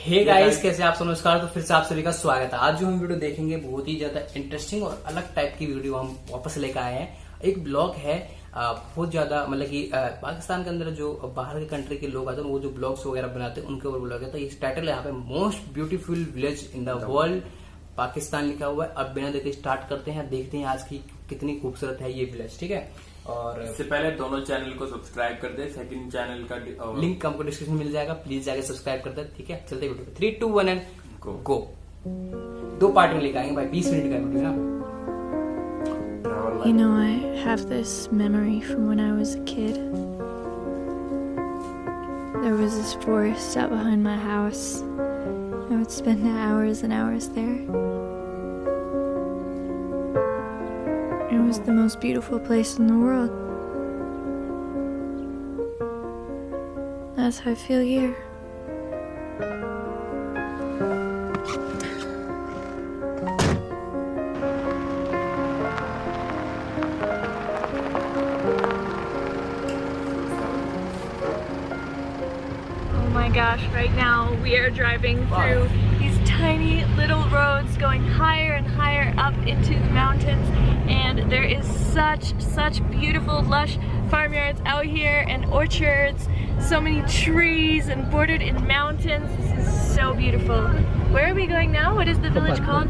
Hey guys, कैसे आप सब? नमस्कार। तो फिर से आप सभी का स्वागत है। आज जो हम वीडियो देखेंगे बहुत ही ज्यादा इंटरेस्टिंग और अलग टाइप की वीडियो हम वापस लेकर आए हैं। एक ब्लॉग है बहुत ज्यादा, मतलब कि पाकिस्तान के अंदर जो बाहर के कंट्री के लोग आते हैं वो जो ब्लॉग्स वगैरह बनाते हैं उनके ऊपर ब्लॉग है। तो इस टाइटल है यहाँ पे most beautiful village in the world Pakistan लिखा हुआ है। अब बिना देखे स्टार्ट करते हैं, देखते हैं आज की कितनी खूबसूरत है ये विलेज। ठीक है, और इससे पहले दोनों चैनल को सब्सक्राइब कर दे। सेकंड चैनल का लिंक हमको डिस्क्रिप्शन में मिल जाएगा, प्लीज जाके सब्सक्राइब कर दे। ठीक है, चलते वीडियो 3, 2, 1 एंड गो। 2 पार्ट में लेकर आएंगे भाई, 20 मिनट का वीडियो ना। You know, I have this memory from when I was a kid. There was this forest out behind my house. I would spend hours and hours there. It was the most beautiful place in the world. That's how I feel here. Oh my gosh, right now we are driving through these tiny little roads going higher and higher up into the mountains, and there is such beautiful lush farmyards out here and orchards, so many trees and bordered in mountains. This is so beautiful. Where are we going now? What is the village called?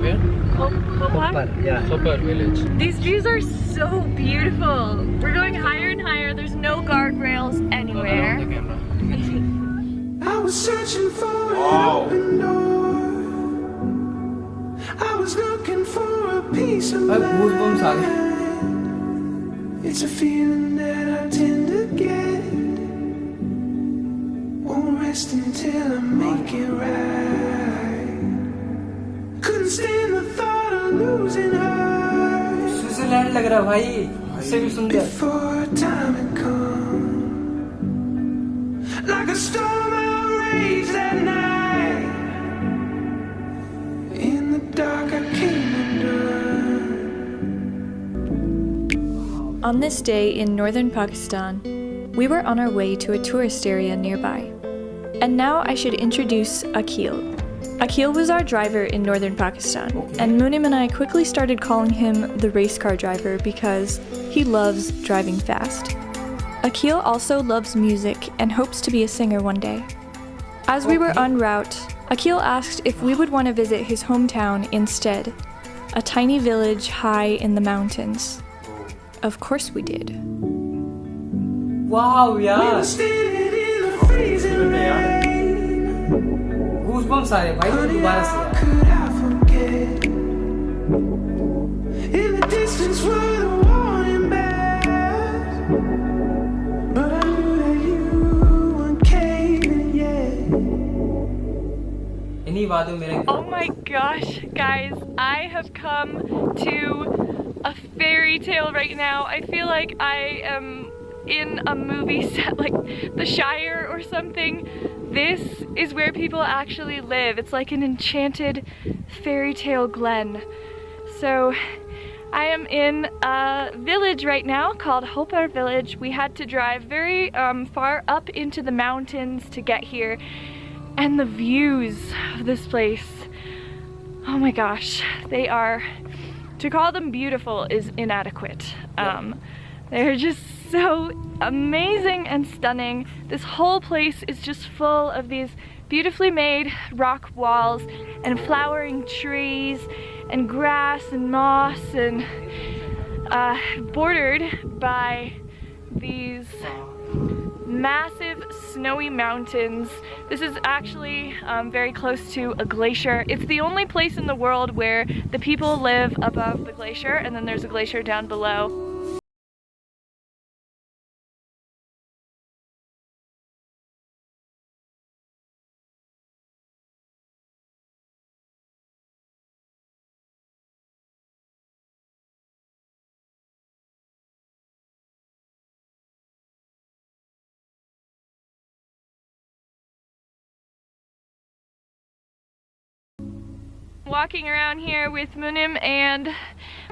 Where? Hopar? Yeah, Hopar village. These views are so beautiful. We're going higher and higher. There's no guardrails anywhere. I was searching for an open door. I was looking for a piece of mind. It's a feeling that I tend to get. Won't rest until I make it right. Couldn't stand the thought of losing her. Switzerland लग रहा भाई, इससे भी सुंदर। Before time had come, like a storm outraged that night. In the dark I came undone. On this day in northern Pakistan, we were on our way to a tourist area nearby. And now I should introduce Akil. Akil was our driver in northern Pakistan, and Munim and I quickly started calling him the race car driver because he loves driving fast. Akil also loves music and hopes to be a singer one day. As we were en route, Akil asked if we would want to visit his hometown instead, a tiny village high in the mountains. Of course we did. Wow यार, Standing in the freezing rain. Goosebumps आ रहे भाई दोबारा से यार। Could I forget? In the distance were the warning bells, but I knew that you weren't caving yet. इन्हीं वादों में मेरे Oh my gosh, guys, I have come to a fairy tale right now. I feel like I am in a movie set, like The Shire or something. This is where people actually live. It's like an enchanted fairy tale glen. So I am in a village right now called Hopar village. We had to drive very far up into the mountains to get here, and the views of this place, oh my gosh, they are, to call them beautiful is inadequate. They're just so amazing and stunning. This whole place is just full of these beautifully made rock walls and flowering trees and grass and moss, and bordered by these massive snowy mountains. This is actually very close to a glacier. It's the only place in the world where the people live above the glacier, and then there's a glacier down below. Walking around here with Munim, and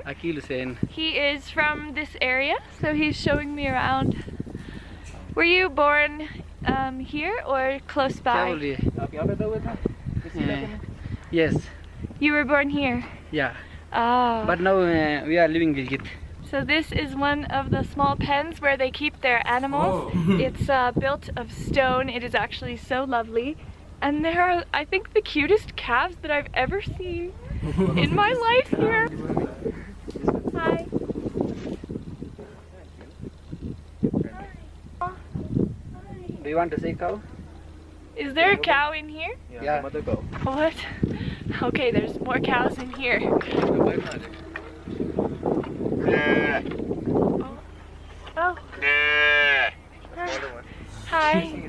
Akil Hussain. he is from this area, so he's showing me around. Were you born here or close by? Yes, You were born here. yeah. Oh. But now we are living Gilgit. So this is one of the small pens where they keep their animals. It's built of stone. It is actually so lovely. And there are, I think, the cutest calves that I've ever seen in my life here. Hi. Do you want to say cow? Is there a cow in here? Yeah. What? Okay, there's more cows in here. Oh. Hi.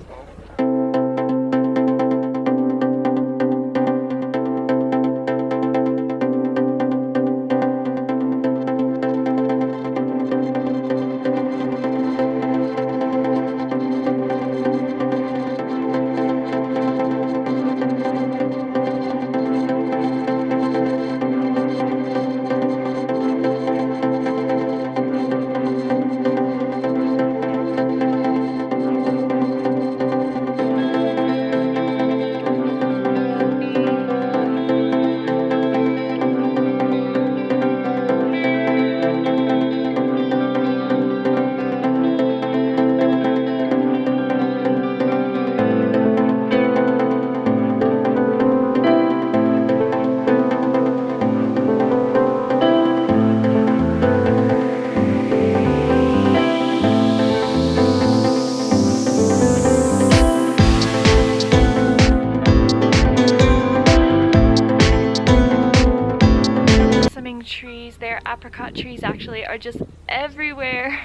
Trees, their apricot trees actually are just everywhere.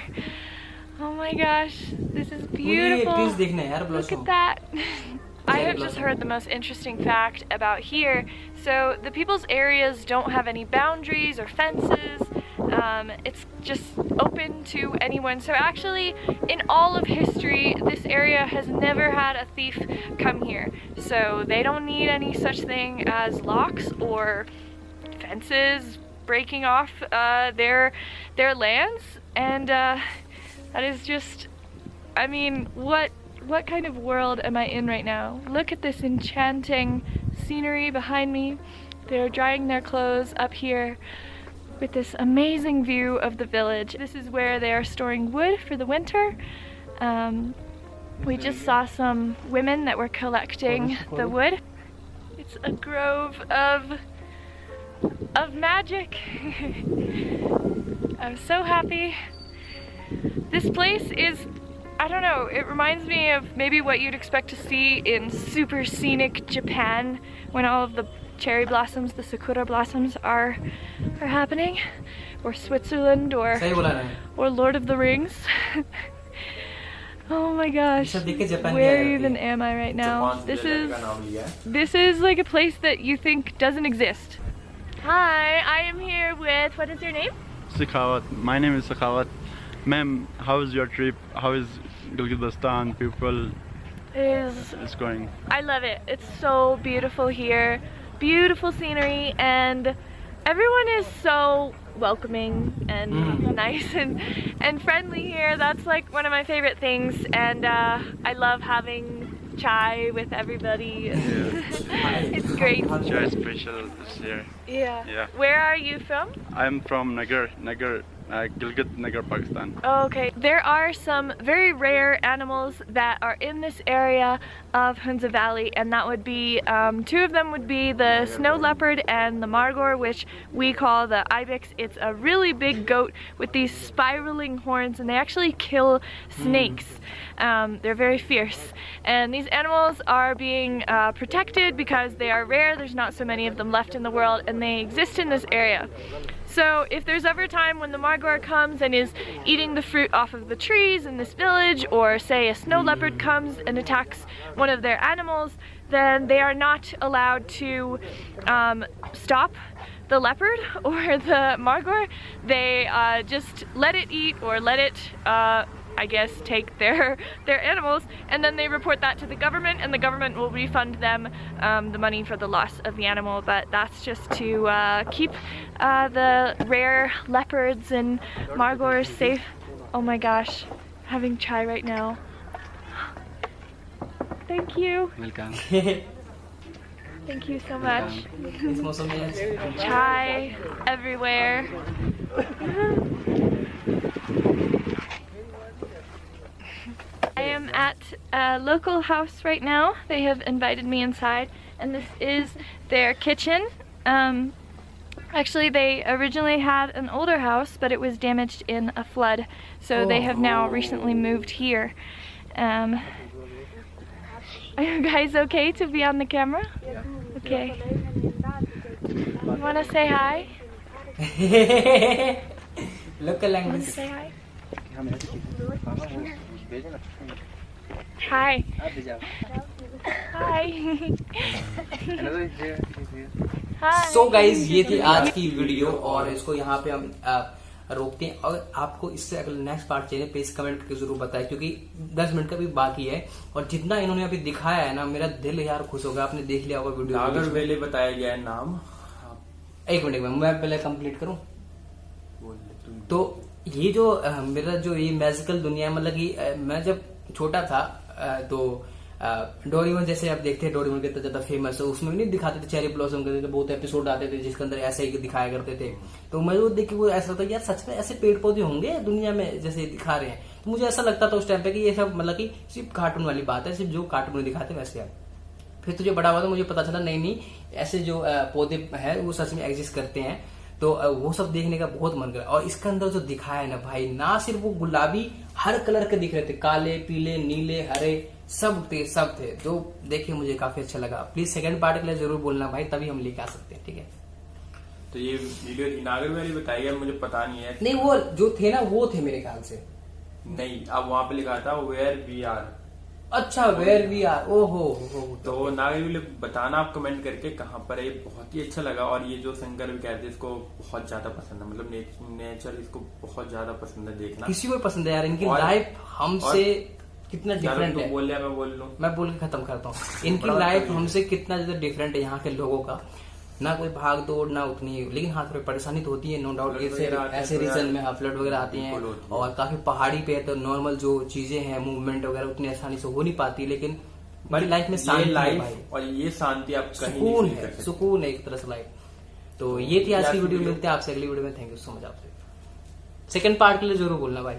Oh my gosh, this is beautiful. Look at that. I have just heard the most interesting fact about here. So the people's areas don't have any boundaries or fences. It's just open to anyone. So actually, in all of history, this area has never had a thief come here. So they don't need any such thing as locks or fences breaking off their lands, and that is just, I mean, what kind of world am I in right now? Look at this enchanting scenery behind me. They're drying their clothes up here with this amazing view of the village. This is where they are storing wood for the winter. We just saw some women that were collecting the wood. It's a grove of magic. I'm so happy. This place is, I don't know, it reminds me of maybe what you'd expect to see in super scenic Japan when all of the cherry blossoms, the sakura blossoms are happening, or Switzerland, or Lord of the Rings. Oh my gosh, where even am I right now? This is like a place that you think doesn't exist. Hi, I am here with, what is your name? Sakhawat. My name is Sakhawat. Ma'am, how is your trip? How is Gilgit-Baltistan people is going? I love it. It's so beautiful here. Beautiful scenery, and everyone is so welcoming and nice and friendly here. That's like one of my favorite things, and I love having chai with everybody. Yeah. It's great. Chai special this year. Yeah. Where are you from? I'm from Nagar, Gilgit, Nagar, Pakistan. Okay. There are some very rare animals that are in this area of Hunza Valley, and that would be, two of them would be the snow leopard and the margor, which we call the ibex. It's a really big goat with these spiraling horns, and they actually kill snakes. They're very fierce, and these animals are being protected because they are rare. There's not so many of them left in the world, and they exist in this area. So if there's ever a time when the margor comes and is eating the fruit off of the trees in this village, or say a snow leopard comes and attacks one of their animals, then they are not allowed to stop the leopard or the margor. They just let it eat, or let it I guess take their animals, and then they report that to the government, and the government will refund them the money for the loss of the animal. But that's just to keep the rare leopards and margors safe. Oh my gosh, having chai right now. Thank you. Welcome. Thank you so much. इस मौसम में Chai everywhere. I am at a local house right now. They have invited me inside, and this is their kitchen. Actually, they originally had an older house, but it was damaged in a flood, so they have now recently moved here. Are you guys okay to be on the camera? Okay. You want to say hi? local Want language. to say hi? Hi. Hi. Hi. So guys ये थी आज की video और इसको यहाँ पे हम रोकते हैं। और आपको इससे अगर नेक्स्ट पार्ट चाहिए प्लीज कमेंट करके जरूर बताएं, क्योंकि 10 मिनट का भी बाकी है और जितना इन्होंने अभी दिखाया है ना, मेरा दिल यार खुश हो गया। आपने देख लिया होगा वीडियो। नागर वेले बताया गया है नाम। एक मिनट में मैं पहले कंप्लीट करूं। बोल ले तुम। तो ये जो मेरा जो ये मैजिकल दुनिया है, मतलब कि मैं जब छोटा था तो डोरेमोन जैसे आप देखते हैं, डोरेमोन कितना ज्यादा फेमस है, उसमें नहीं दिखाते थे चेरी ब्लॉसम के बहुत एपिसोड आते थे जिसके अंदर ऐसे ही दिखाया करते थे। तो मैं वो देख के वो ऐसा लगता यार सच में ऐसे पेड़ पौधे होंगे दुनिया में जैसे दिखा रहे हैं। तो मुझे ऐसा लगता था उस टाइम पे कि ये सब मतलब कि सिर्फ कार्टून वाली बात है, सिर्फ जो कार्टून में दिखाते वैसे है। फिर तुझे बड़ा हुआ तो मुझे पता चला नहीं ऐसे जो पौधे हैं वो सच में एग्जिस्ट करते हैं। तो वो सब देखने का बहुत मन करा। और इसके अंदर जो दिखाया है ना भाई, ना सिर्फ वो गुलाबी हर कलर के दिख रहे थे, काले पीले नीले हरे सब थे। जो देखे मुझे काफी अच्छा लगा। प्लीज सेकंड पार्ट के लिए जरूर बोलना भाई, तभी हम लेके आ सकते हैं, ठीक है। तो ये वीडियो नागर वेली बताई है, मुझे पता नहीं है। नहीं वो जो थे ना वो थे मेरे ख्याल से। नहीं, अब वहाँ पे लिखा था वेयर वी आर। अच्छा वेयर वी आर। ओहो तो नागर वेली बताना आप कमेंट करके कहाँ पर है। बहुत ही अच्छा लगा। और ये जो शंकर भी कहते हैं इसको बहुत ज्यादा पसंद है, मतलब नेचर इसको बहुत ज्यादा पसंद है देखना। किसी को पसंद है यार। इनकी और- लाइफ हमसे कितना डिफरेंट है। बोल लिया, मैं बोल लूं। मैं बोल के खत्म करता हूँ। इनकी लाइफ हमसे कितना ज्यादा डिफरेंट है यहाँ के लोगों का। ना कोई भाग दौड़ ना उतनी, लेकिन हाँ थोड़ी परेशानी तो होती है नो डाउट। ऐसे रीजन में फ्लड वगैरह आती हैं और काफी पहाड़ी पे है तो नॉर्मल जो चीजें हैं मूवमेंट वगैरह उतनी आसानी से हो नहीं पाती। लेकिन बड़ी लाइफ में शांति है भाई, और ये शांति आप कहीं सुकून नहीं कर है, सकते। सुकून है एक तरह से लाइफ। तो ये थी आज की वीडियो। मिलते हैं आपसे अगली वीडियो में। थैंक यू सो मच आपसे। सेकंड पार्ट के लिए जरूर बोलना भाई।